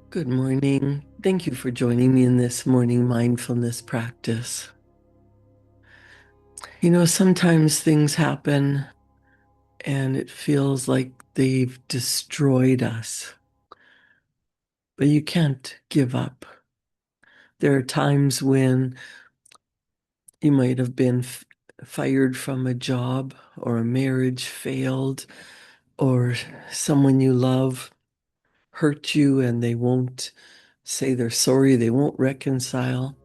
Good morning. Thank you for joining me in this morning mindfulness practice. Sometimes things happen and it feels like they've destroyed us, but you can't give up. There are times when you might have been fired from a job, or a marriage failed, or someone you love hurt you and they won't say they're sorry, they won't reconcile.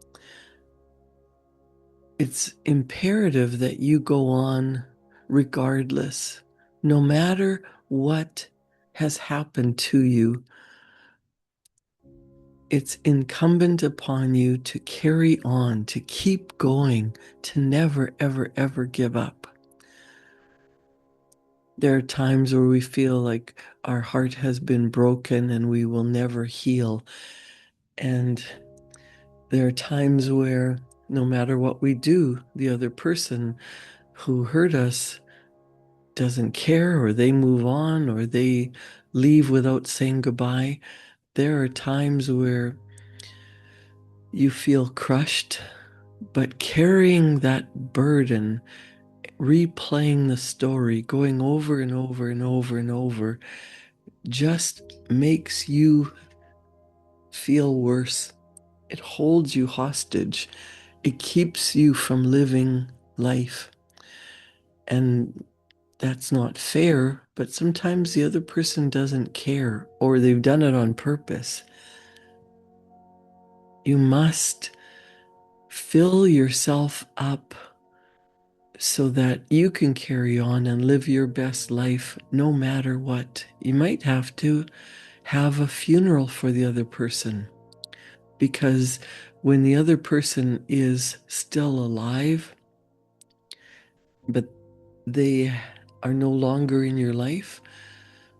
It's imperative that you go on regardless, no matter what has happened to you. It's incumbent upon you to carry on, to keep going, to never, ever, ever give up. There are times where we feel like our heart has been broken and we will never heal. And there are times where no matter what we do, the other person who hurt us doesn't care, or they move on, or they leave without saying goodbye. There are times where you feel crushed, but carrying that burden, replaying the story, going over and over and over and over, just makes you feel worse. It holds you hostage. It keeps you from living life. And that's not fair, but sometimes the other person doesn't care, or they've done it on purpose. You must fill yourself up so that you can carry on and live your best life no matter what. You might have to have a funeral for the other person, because when the other person is still alive, but they are no longer in your life,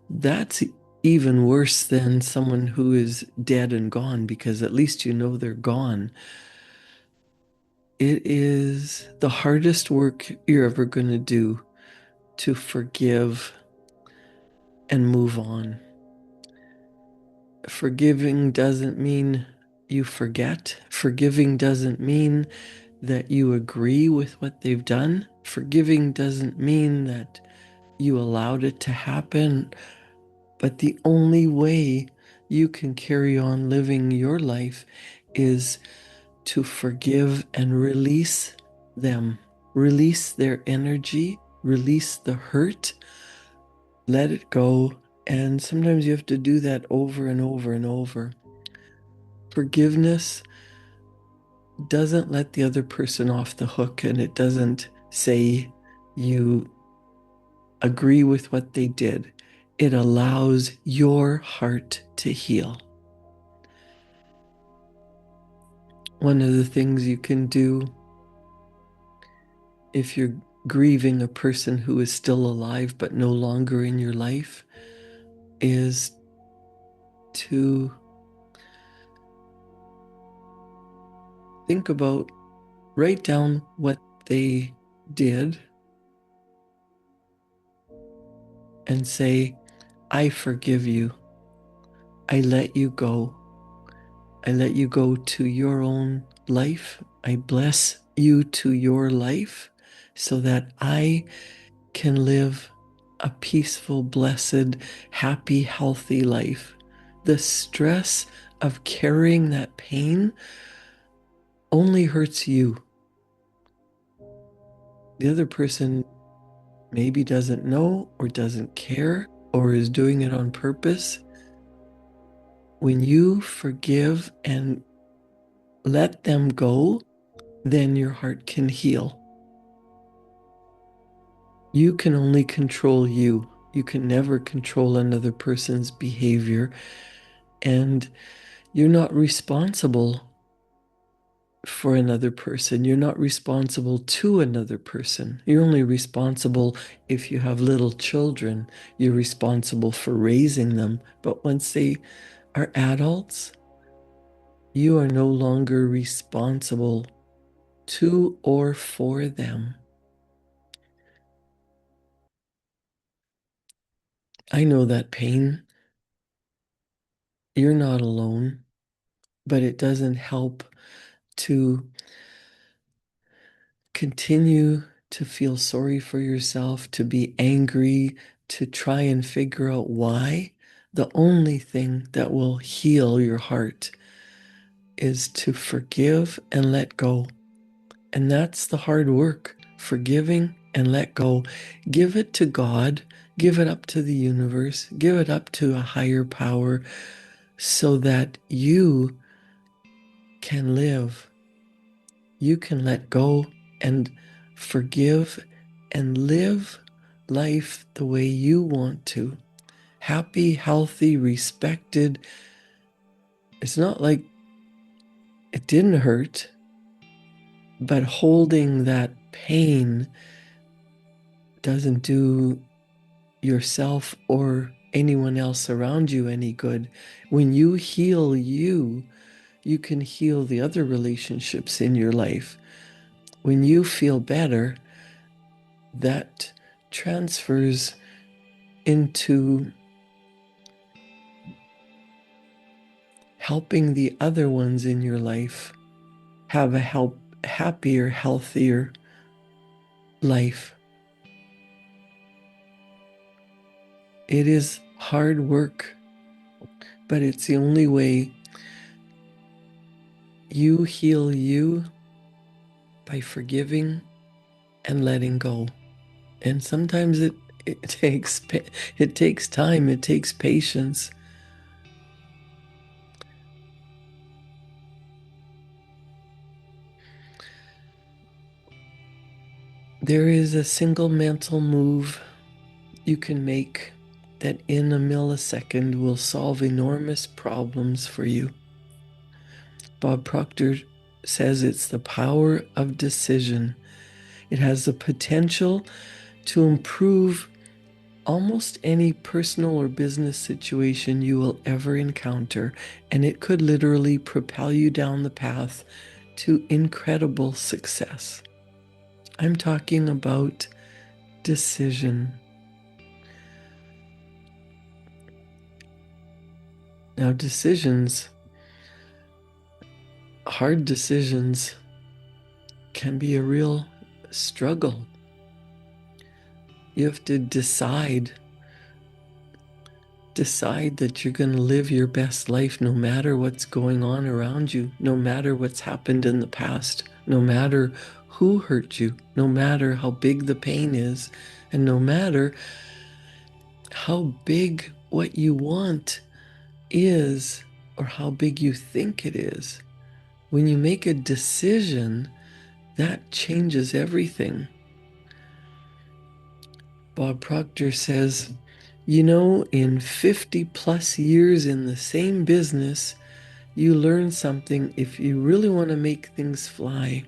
that's even worse than someone who is dead and gone, because at least you know they're gone. It is the hardest work you're ever going to do, to forgive and move on. Forgiving doesn't mean you forget. Forgiving doesn't mean that you agree with what they've done. Forgiving doesn't mean that you allowed it to happen. But the only way you can carry on living your life is to forgive and release them, release their energy, release the hurt, let it go. And sometimes you have to do that over and over and over. Forgiveness doesn't let the other person off the hook, and it doesn't say you agree with what they did. It allows your heart to heal. One of the things you can do if you're grieving a person who is still alive but no longer in your life is to think about, write down what they did and say, I forgive you. I let you go. I let you go to your own life. I bless you to your life so that I can live a peaceful, blessed, happy, healthy life. The stress of carrying that pain only hurts you. The other person maybe doesn't know, or doesn't care, or is doing it on purpose. When you forgive and let them go, then your heart can heal. You can only control you. You can never control another person's behavior, and you're not responsible for another person. You're not responsible to another person. You're only responsible if you have little children. You're responsible for raising them. But once they are adults, you are no longer responsible to or for them. I know that pain. You're not alone, but it doesn't help to continue to feel sorry for yourself, to be angry, to try and figure out why. The only thing that will heal your heart is to forgive and let go. And that's the hard work, forgiving and let go. Give it to God, give it up to the universe, give it up to a higher power so that you can live. You can let go and forgive and live life the way you want to. Happy, healthy, respected. It's not like it didn't hurt, but holding that pain doesn't do yourself or anyone else around you any good. When you heal you, you can heal the other relationships in your life. When you feel better, that transfers into helping the other ones in your life have a happier, healthier life. It is hard work, but it's the only way you heal you, by forgiving and letting go. And sometimes it takes time, it takes patience. There is a single mental move you can make that in a millisecond will solve enormous problems for you. Bob Proctor says it's the power of decision. It has the potential to improve almost any personal or business situation you will ever encounter, and it could literally propel you down the path to incredible success. I'm talking about decision. Now, decisions, hard decisions, can be a real struggle. You have to decide that you're going to live your best life no matter what's going on around you, no matter what's happened in the past, no matter who hurt you, no matter how big the pain is, and no matter how big what you want is or how big you think it is. When you make a decision, that changes everything. Bob Proctor says, in 50 plus years in the same business, you learn something if you really want to make things fly.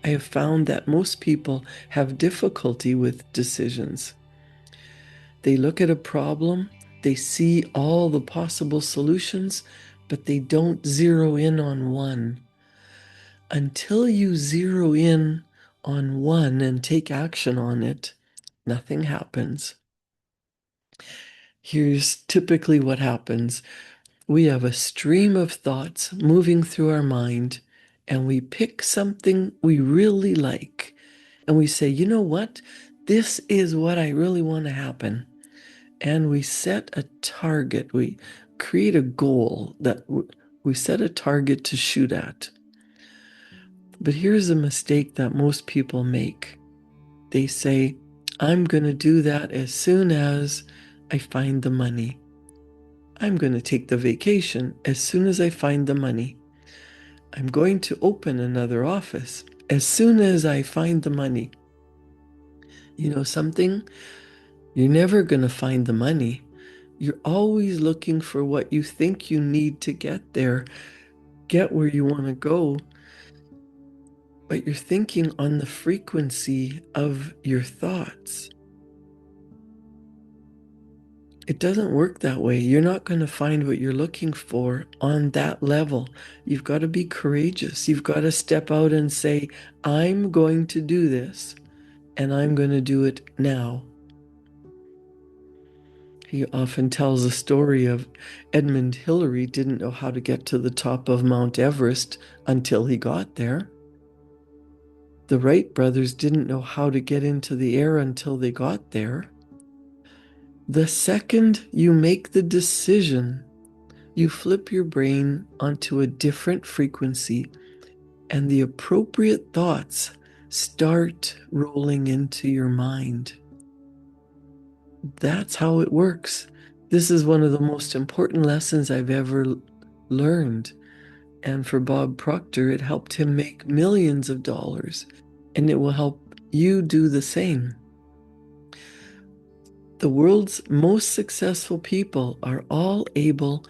I have found that most people have difficulty with decisions. They look at a problem, they see all the possible solutions, but they don't zero in on one. Until you zero in on one and take action on it, nothing happens. Here's typically what happens. We have a stream of thoughts moving through our mind, and we pick something we really like, and we say, you know what? This is what I really want to happen. And we set a target. We create a goal that we set a target to shoot at. But here's a mistake that most people make. They say, I'm going to do that as soon as I find the money. I'm going to take the vacation as soon as I find the money. I'm going to open another office as soon as I find the money. You know something? You're never going to find the money. You're always looking for what you think you need to get there, get where you want to go. But you're thinking on the frequency of your thoughts. It doesn't work that way. You're not going to find what you're looking for on that level. You've got to be courageous. You've got to step out and say, I'm going to do this, and I'm going to do it now. He often tells a story of Edmund Hillary didn't know how to get to the top of Mount Everest until he got there. The Wright brothers didn't know how to get into the air until they got there. The second you make the decision, you flip your brain onto a different frequency, and the appropriate thoughts start rolling into your mind. That's how it works. This is one of the most important lessons I've ever learned. And for Bob Proctor, it helped him make millions of dollars, and it will help you do the same. The world's most successful people are all able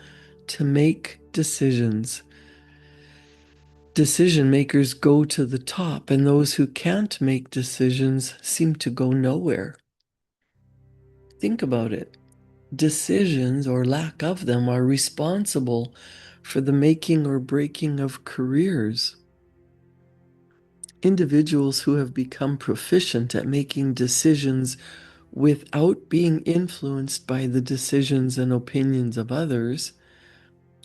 to make decisions. Decision makers go to the top, and those who can't make decisions seem to go nowhere. Think about it. Decisions, or lack of them, are responsible for the making or breaking of careers. Individuals who have become proficient at making decisions without being influenced by the decisions and opinions of others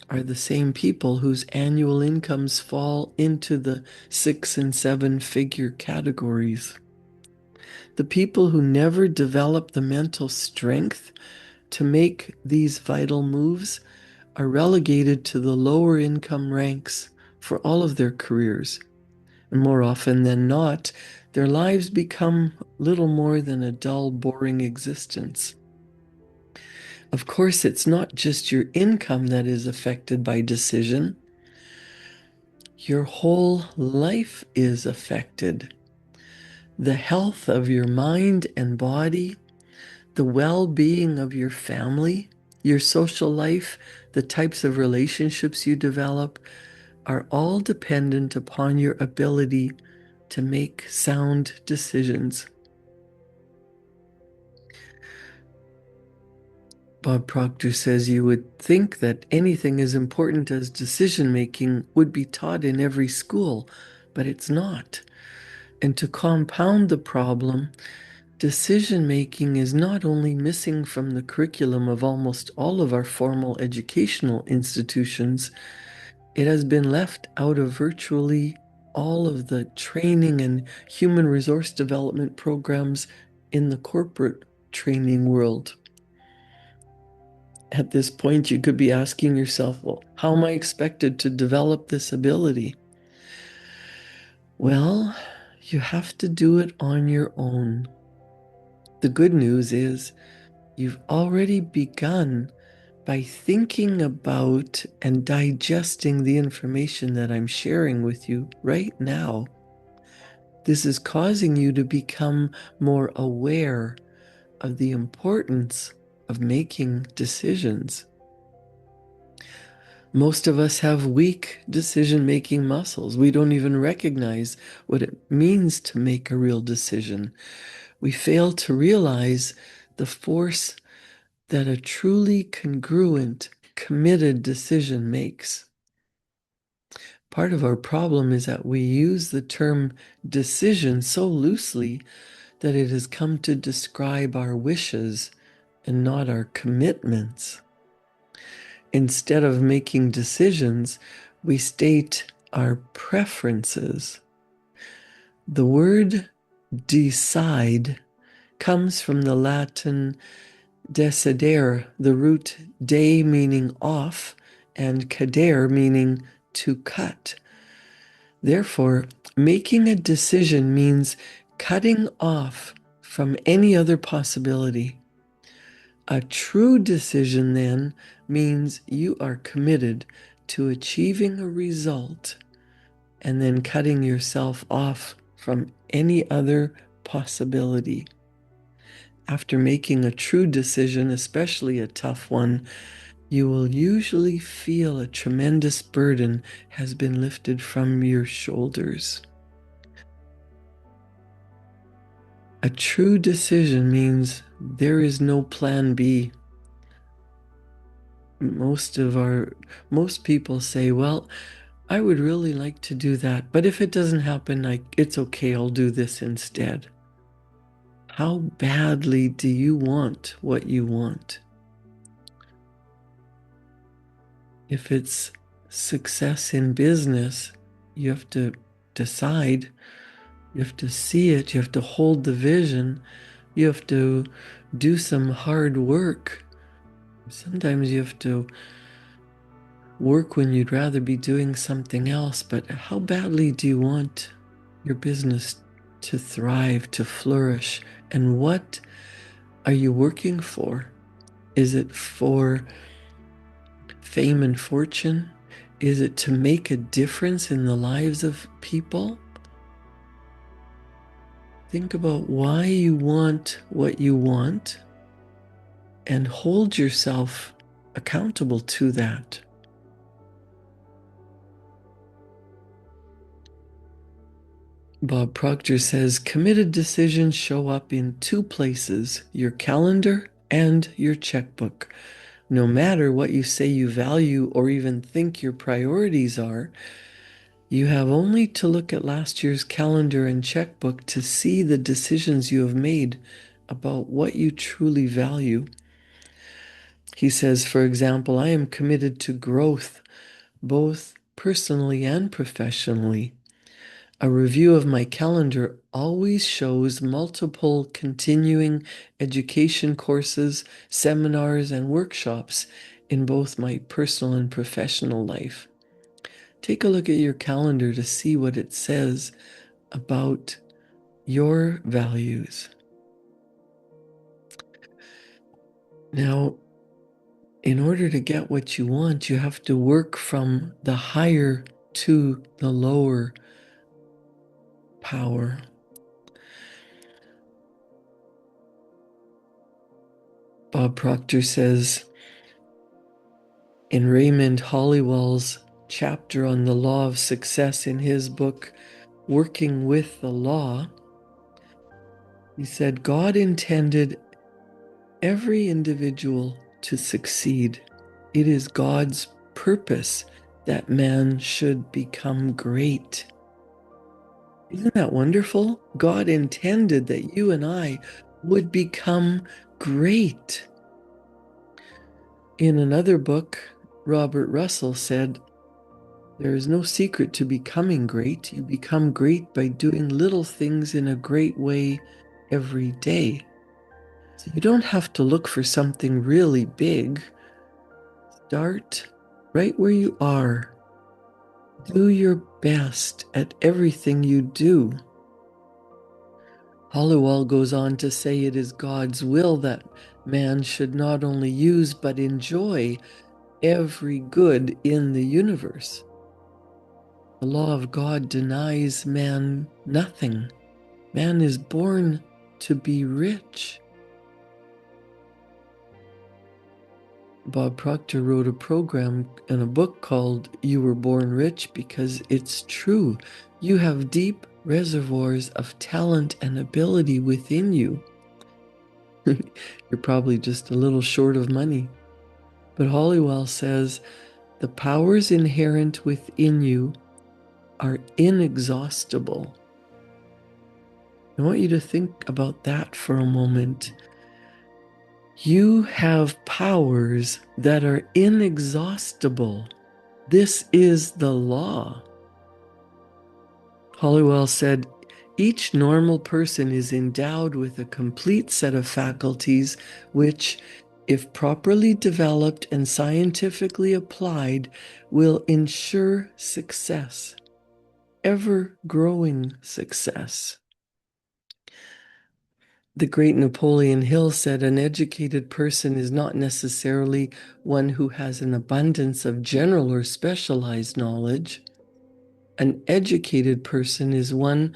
are the same people whose annual incomes fall into the 6 and 7 figure categories. The people who never develop the mental strength to make these vital moves are relegated to the lower income ranks for all of their careers. And more often than not, their lives become little more than a dull, boring existence. Of course, it's not just your income that is affected by decision. Your whole life is affected. The health of your mind and body, the well-being of your family, your social life, the types of relationships you develop are all dependent upon your ability to make sound decisions. Bob Proctor says you would think that anything as important as decision making would be taught in every school, but it's not. And to compound the problem, decision making is not only missing from the curriculum of almost all of our formal educational institutions, it has been left out of virtually all of the training and human resource development programs in the corporate training world. At this point, you could be asking yourself, well, how am I expected to develop this ability? Well, you have to do it on your own. The good news is you've already begun by thinking about and digesting the information that I'm sharing with you right now. This is causing you to become more aware of the importance of making decisions. Most of us have weak decision-making muscles. We don't even recognize what it means to make a real decision. We fail to realize the force that a truly congruent, committed decision makes. Part of our problem is that we use the term decision so loosely that it has come to describe our wishes and not our commitments. Instead of making decisions, we state our preferences. The word decide comes from the Latin decidere, the root de meaning off and cadere meaning to cut. Therefore, making a decision means cutting off from any other possibility. A true decision, then, means you are committed to achieving a result and then cutting yourself off from any other possibility. After making a true decision, especially a tough one, you will usually feel a tremendous burden has been lifted from your shoulders. A true decision means there is no plan B. Most people say, well, I would really like to do that, but if it doesn't happen, it's okay, I'll do this instead. How badly do you want what you want? If it's success in business, you have to decide, you have to see it, you have to hold the vision, you have to do some hard work. Sometimes you have to work when you'd rather be doing something else, but how badly do you want your business to thrive, to flourish? And what are you working for? Is it for fame and fortune? Is it to make a difference in the lives of people? Think about why you want what you want and hold yourself accountable to that. Bob Proctor says committed decisions show up in two places, your calendar and your checkbook. No matter what you say you value or even think your priorities are, you have only to look at last year's calendar and checkbook to see the decisions you have made about what you truly value. He says, for example, I am committed to growth, both personally and professionally. A review of my calendar always shows multiple continuing education courses, seminars, and workshops in both my personal and professional life. Take a look at your calendar to see what it says about your values. Now, in order to get what you want, you have to work from the higher to the lower power. Bob Proctor says in Raymond Hollywell's chapter on the law of success in his book, Working with the Law, he said, God intended every individual to succeed. It is God's purpose that man should become great. Isn't that wonderful? God intended that you and I would become great. In another book, Robert Russell said, there is no secret to becoming great. You become great by doing little things in a great way every day. So you don't have to look for something really big. Start right where you are. Do your best at everything you do. Hollywell goes on to say it is God's will that man should not only use but enjoy every good in the universe. The law of God denies man nothing. Man is born to be rich. Bob Proctor wrote a program and a book called You Were Born Rich because it's true. You have deep reservoirs of talent and ability within you. You're probably just a little short of money. But Hollywell says the powers inherent within you are inexhaustible. I want you to think about that for a moment. You have powers that are inexhaustible. This is the law. Hollywell said, each normal person is endowed with a complete set of faculties which, if properly developed and scientifically applied, will ensure success, ever-growing success. The great Napoleon Hill said, an educated person is not necessarily one who has an abundance of general or specialized knowledge. An educated person is one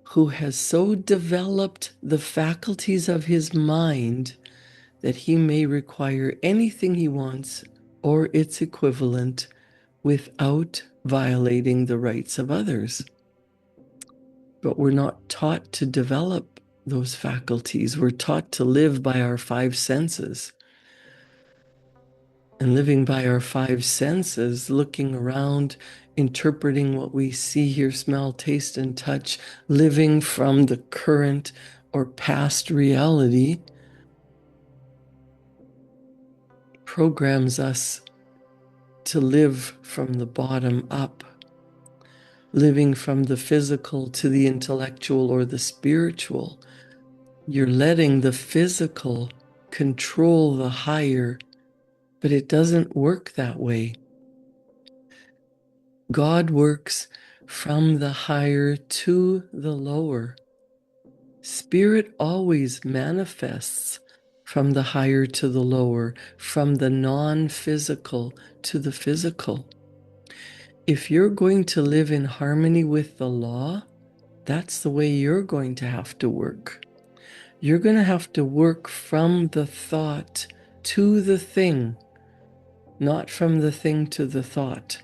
who has so developed the faculties of his mind that he may require anything he wants or its equivalent without violating the rights of others. But we're not taught to develop those faculties. We're taught to live by our five senses. And living by our five senses, looking around, interpreting what we see, hear, smell, taste, and touch, living from the current or past reality, programs us to live from the bottom up, living from the physical to the intellectual or the spiritual. You're letting the physical control the higher, but it doesn't work that way. God works from the higher to the lower. Spirit always manifests from the higher to the lower, from the non-physical to the physical. If you're going to live in harmony with the law, that's the way you're going to have to work. You're going to have to work from the thought to the thing, not from the thing to the thought.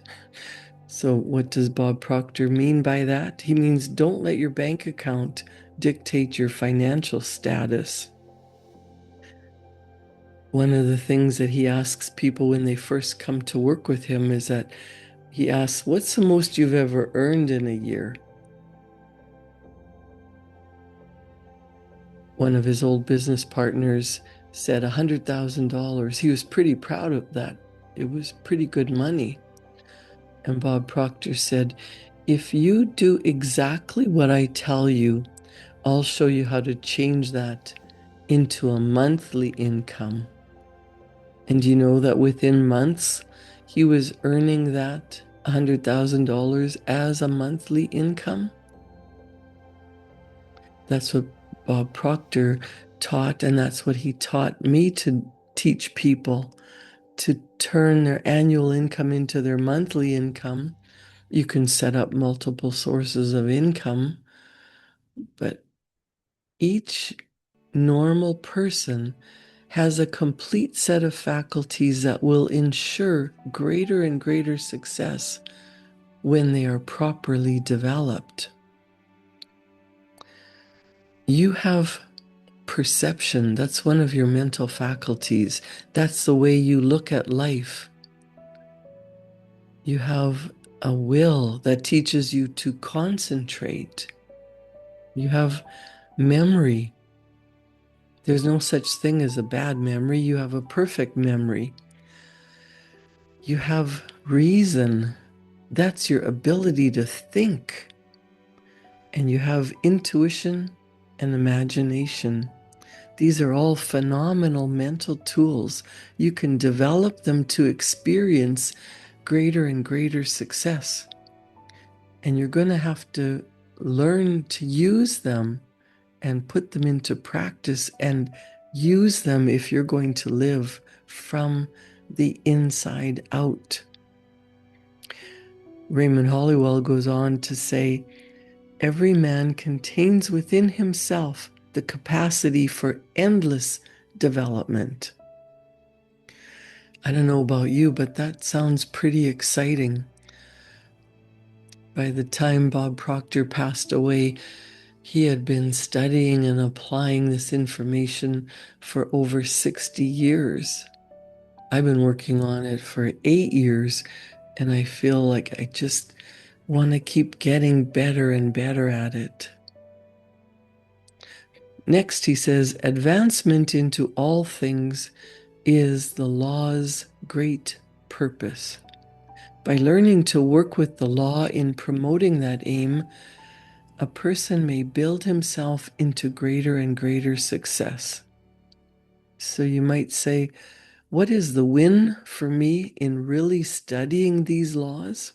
So what does Bob Proctor mean by that? He means don't let your bank account dictate your financial status. One of the things that he asks people when they first come to work with him is that he asks, what's the most you've ever earned in a year? One of his old business partners said $100,000. He was pretty proud of that. It was pretty good money. And Bob Proctor said, if you do exactly what I tell you, I'll show you how to change that into a monthly income. And you know that within months, he was earning that $100,000 as a monthly income? That's what Bob Proctor taught, and that's what he taught me to teach people, to turn their annual income into their monthly income. You can set up multiple sources of income, but each normal person has a complete set of faculties that will ensure greater and greater success when they are properly developed. You have perception. That's one of your mental faculties. That's the way you look at life. You have a will that teaches you to concentrate. You have memory. There's no such thing as a bad memory. You have a perfect memory. You have reason. That's your ability to think. And you have intuition and imagination. These are all phenomenal mental tools. You can develop them to experience greater and greater success. And you're going to have to learn to use them and put them into practice and use them if you're going to live from the inside out. Raymond Hollywell goes on to say, every man contains within himself the capacity for endless development. I don't know about you, but that sounds pretty exciting. By the time Bob Proctor passed away, he had been studying and applying this information for over 60 years. I've been working on it for 8 years, and I feel like I just want to keep getting better and better at it. Next, he says, advancement into all things is the law's great purpose. By learning to work with the law in promoting that aim, a person may build himself into greater and greater success. So you might say, what is the win for me in really studying these laws?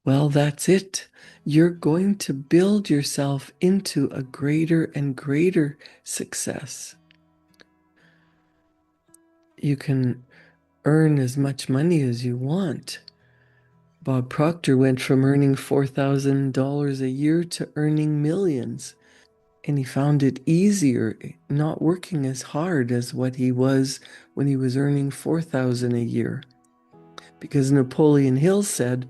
Well, that's it. You're going to build yourself into a greater and greater success. You can earn as much money as you want. Bob Proctor went from earning $4,000 a year to earning millions. And he found it easier, not working as hard as what he was when he was earning $4,000 a year. Because Napoleon Hill said,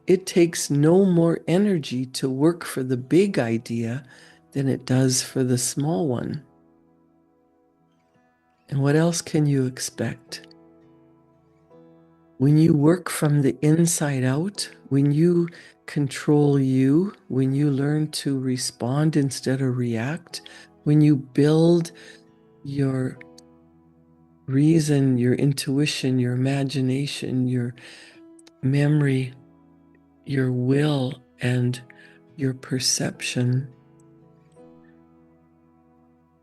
it takes no more energy to work for the big idea than it does for the small one. And what else can you expect? When you work from the inside out, when you control you, when you learn to respond instead of react, when you build your reason, your intuition, your imagination, your memory, your will, and your perception,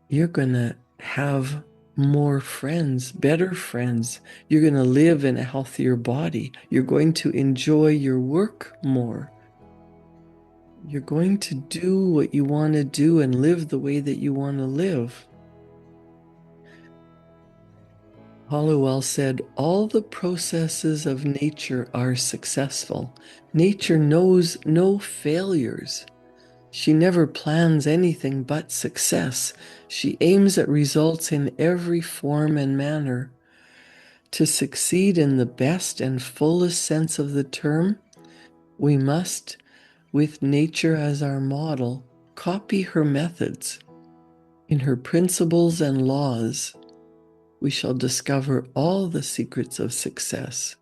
you're going to have more friends, better friends. You're going to live in a healthier body. You're going to enjoy your work more. You're going to do what you want to do and live the way that you want to live. Hollowell said, all the processes of nature are successful. Nature knows no failures. She never plans anything but success. She aims at results in every form and manner. To succeed in the best and fullest sense of the term, we must, with nature as our model, copy her methods. In her principles and laws, we shall discover all the secrets of success.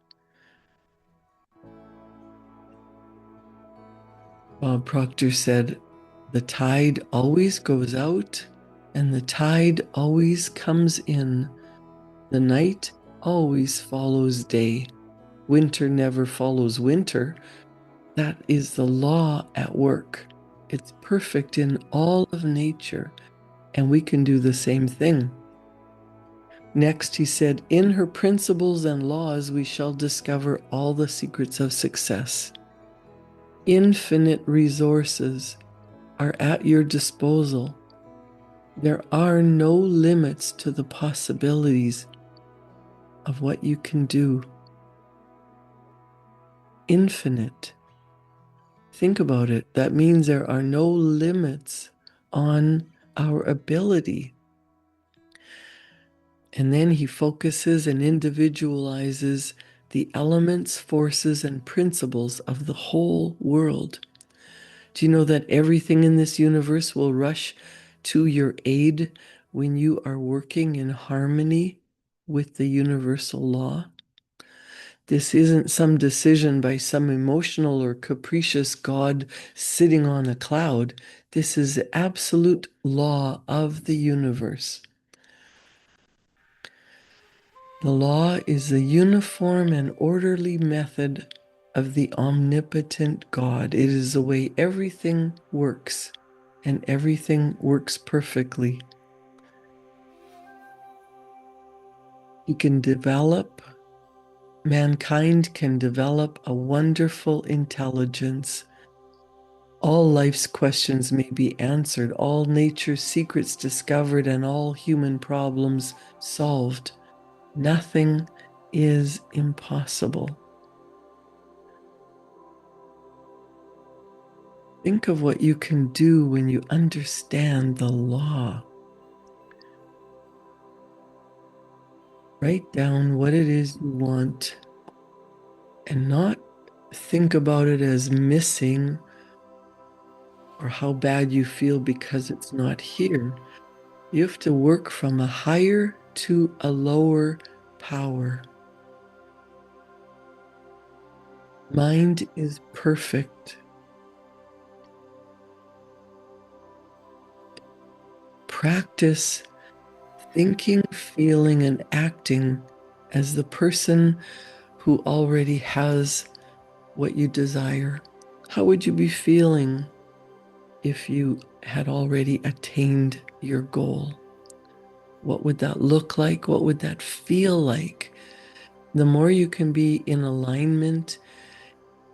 Bob Proctor said, the tide always goes out and the tide always comes in. The night always follows day. Winter never follows winter. That is the law at work. It's perfect in all of nature, and we can do the same thing. Next, he said, in her principles and laws, we shall discover all the secrets of success. Infinite resources are at your disposal. There are no limits to the possibilities of what you can do. Infinite. Think about it. That means there are no limits on our ability. And then he focuses and individualizes the elements, forces, and principles of the whole world. Do you know that everything in this universe will rush to your aid when you are working in harmony with the universal law? This isn't some decision by some emotional or capricious God sitting on a cloud. This is the absolute law of the universe. The law is the uniform and orderly method of the omnipotent God. It is the way everything works, and everything works perfectly. Mankind can develop a wonderful intelligence. All life's questions may be answered, all nature's secrets discovered, and all human problems solved. Nothing is impossible. Think of what you can do when you understand the law. Write down what it is you want and not think about it as missing or how bad you feel because it's not here. You have to work from a higher to a lower power. Mind is perfect. Practice thinking, feeling, and acting as the person who already has what you desire. How would you be feeling if you had already attained your goal? What would that look like? What would that feel like? The more you can be in alignment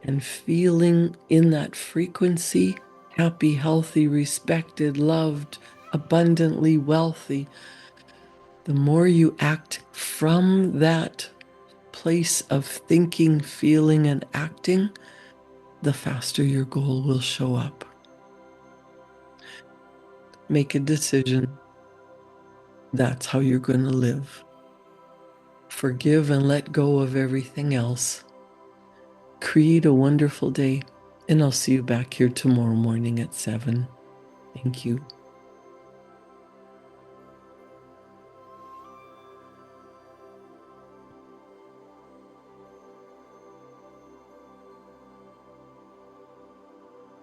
and feeling in that frequency, happy, healthy, respected, loved, abundantly wealthy, the more you act from that place of thinking, feeling, and acting, the faster your goal will show up. Make a decision. That's how you're going to live. Forgive and let go of everything else. Create a wonderful day, and I'll see you back here tomorrow morning at 7. Thank you.